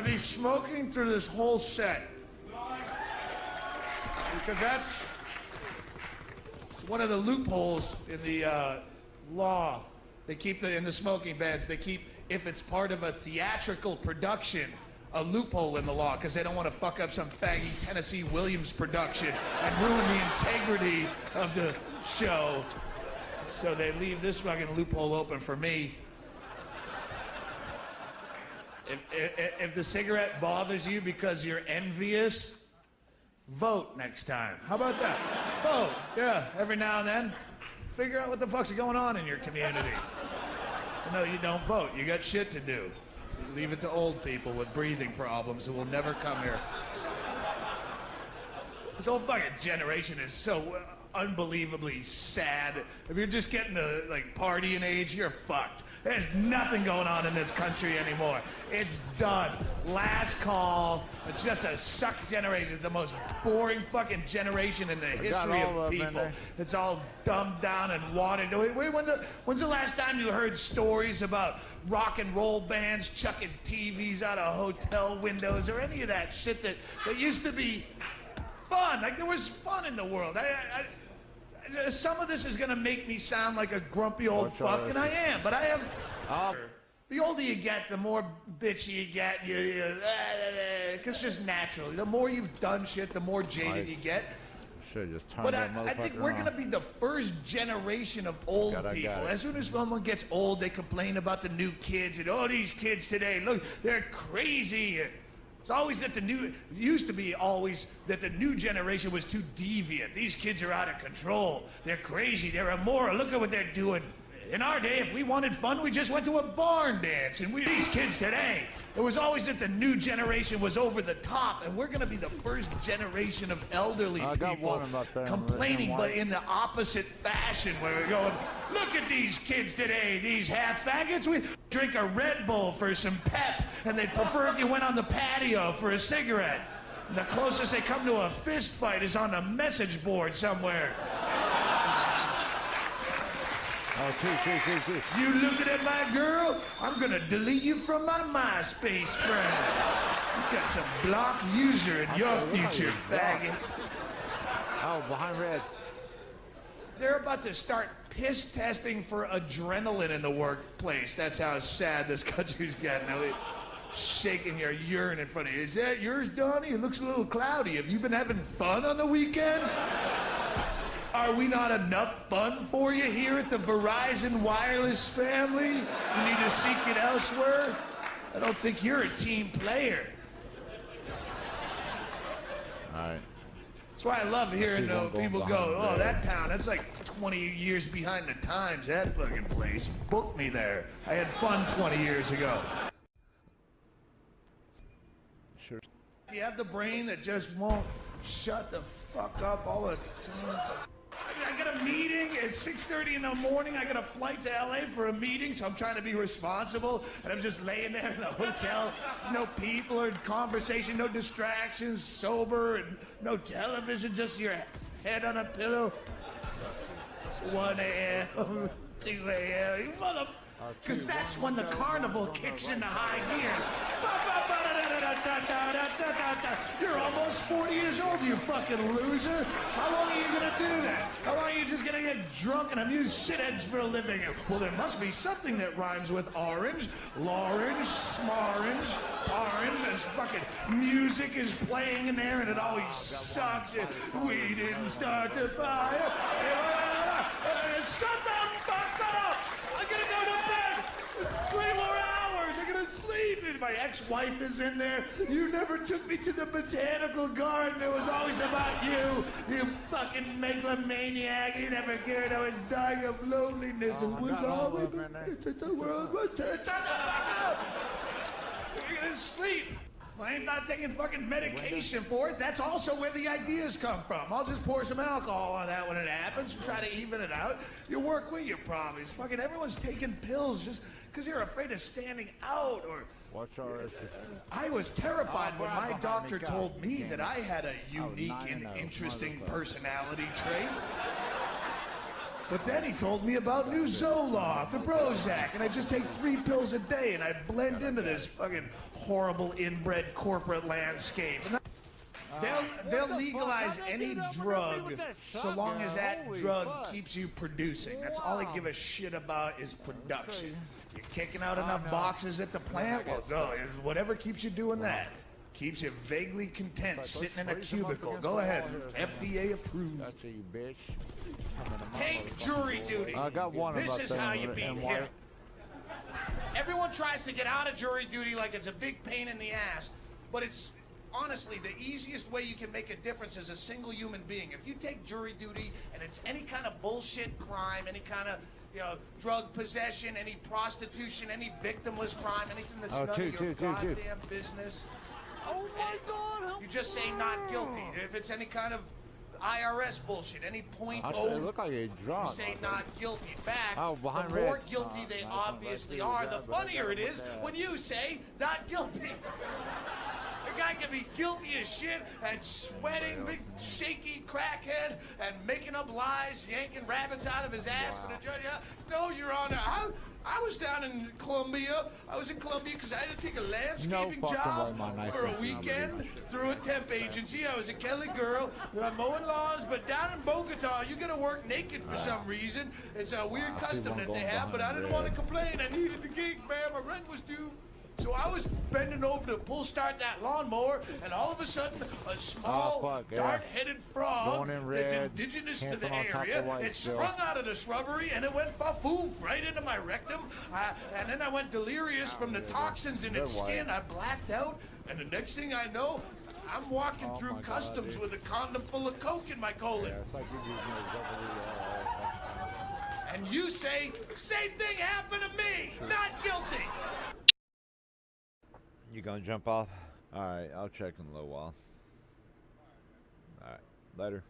Be smoking through this whole set. Because that's one of the loopholes in the law. They keep in the smoking bans, they keep, if it's part of a theatrical production, a loophole in the law, because they don't want to fuck up some faggy Tennessee Williams production and ruin the integrity of the show. So they leave this fucking loophole open for me. If the cigarette bothers you because you're envious, vote next time. How about that? Vote. Yeah, every now and then. Figure out what the fuck's going on in your community. No, you don't vote. You got shit to do. You leave it to old people with breathing problems who will never come here. This whole fucking generation is so unbelievably sad. If you're just getting to, like, partying age, you're fucked. There's nothing going on in this country anymore. It's done. Last call. It's just a suck generation. It's the most boring fucking generation in the history of people. It's all dumbed down and watered. When's the last time you heard stories about rock and roll bands chucking TVs out of hotel windows or any of that shit that used to be fun? Like, there was fun in the world. Some of this is going to make me sound like a grumpy old fuck, and I am, but I have... The older you get, the more bitchy you get. It's just natural. The more you've done shit, the more jaded you get. But I think we're going to be the first generation of old people. As soon as someone gets old, they complain about the new kids. And, oh, these kids today, look, they're crazy. It's always that it used to be always that the new generation was too deviant. These kids are out of control. They're crazy. They're immoral. Look at what they're doing. In our day, if we wanted fun, we just went to a barn dance. And these kids today, it was always that the new generation was over the top. And we're going to be the first generation of elderly people complaining, but in the opposite fashion, where we're going, look at these kids today, these half-faggots. We drink a Red Bull for some pep, and they'd prefer if you went on the patio for a cigarette. And the closest they come to a fist fight is on a message board somewhere. Oh, two. You looking at my girl? I'm gonna delete you from my MySpace friends. You got some block user in your future, faggot. Oh, behind red. They're about to start piss testing for adrenaline in the workplace. That's how sad this country's getting. Now, shaking your urine in front of you. Is that yours, Donnie? It looks a little cloudy. Have you been having fun on the weekend? Are we not enough fun for you here at the Verizon Wireless family? You need to seek it elsewhere? I don't think you're a team player. All right. That's why I love hearing people go, oh, that town, that's like 20 years behind the times, that fucking place. Book me there. I had fun 20 years ago. Sure. Do you have the brain that just won't shut the fuck up all the time? I got a meeting at 6:30 in the morning. I got a flight to LA for a meeting, so I'm trying to be responsible. And I'm just laying there in a hotel. No people or conversation, no distractions, sober, and no television, just your head on a pillow. 1 a.m., 2 a.m., you mother... Because that's when the carnival kicks into high gear. You're almost 40 years old, you fucking loser. How long are you going to do that? How long are you just going to get drunk and amuse shitheads for a living? Well, there must be something that rhymes with orange, lorange, smarange, orange. This fucking music is playing in there and it always sucks. We didn't start the fire. Shut the fuck up! I'm going to go to bed! 3 more hours! I'm going to sleep! And my ex-wife is in there. You never took me to the botanical garden. It was always about you. You fucking megalomaniac. You never cared. I was dying of loneliness. It was all the world was turned. Shut the fuck up! You're going to sleep. Well, I ain't not taking fucking medication for it. That's also where the ideas come from. I'll just pour some alcohol on that when it happens and try to even it out. You work with your problems. Fucking everyone's taking pills just because you're afraid of standing out or... I was terrified when my doctor told me that I had a unique and interesting personality trait. But then he told me about new Zoloft, the Prozac, and I just take 3 pills a day and I blend into this fucking horrible inbred corporate landscape. And they'll legalize any drug so long as that drug keeps you producing. That's all they give a shit about is production. You're kicking out enough boxes at the plant? Well, go. Whatever keeps you doing that. Keeps you vaguely content sitting in a cubicle. Go ahead. FDA approved. That's you, bitch. Take jury duty. I got one. This is how you beat him. Everyone tries to get out of jury duty like it's a big pain in the ass, but it's honestly the easiest way you can make a difference as a single human being. If you take jury duty and it's any kind of bullshit crime, any kind of drug possession, any prostitution, any victimless crime, anything that's none of your goddamn business. Oh my God! You just say not guilty. If it's any kind of IRS bullshit, any It look like you're drunk. you say not guilty. In fact, behind the more red. guilty they obviously are, the funnier it is when you say not guilty. The guy can be guilty as shit and sweating, big shaky crackhead, and making up lies, yanking rabbits out of his ass for the judge. No, Your Honor, I was down in Colombia. I was in Colombia because I had to take a landscaping job for a weekend through a temp agency. I was a Kelly girl, mowing lawns, but down in Bogota, you gotta work naked for some reason. It's a weird custom that they have, but I didn't want to complain. I needed the gig, man. My rent was due. So I was bending over to pull start that lawnmower, and all of a sudden, a small, dart-headed frog that's indigenous to the area, it sprung out of the shrubbery, and it went fa-foom right into my rectum. And then I went delirious from the toxins in its skin. I blacked out, and the next thing I know, I'm walking through customs with a condom full of coke in my colon. And you say, same thing happened to me, not guilty. You gonna jump off? Alright, I'll check in a little while. Alright, later.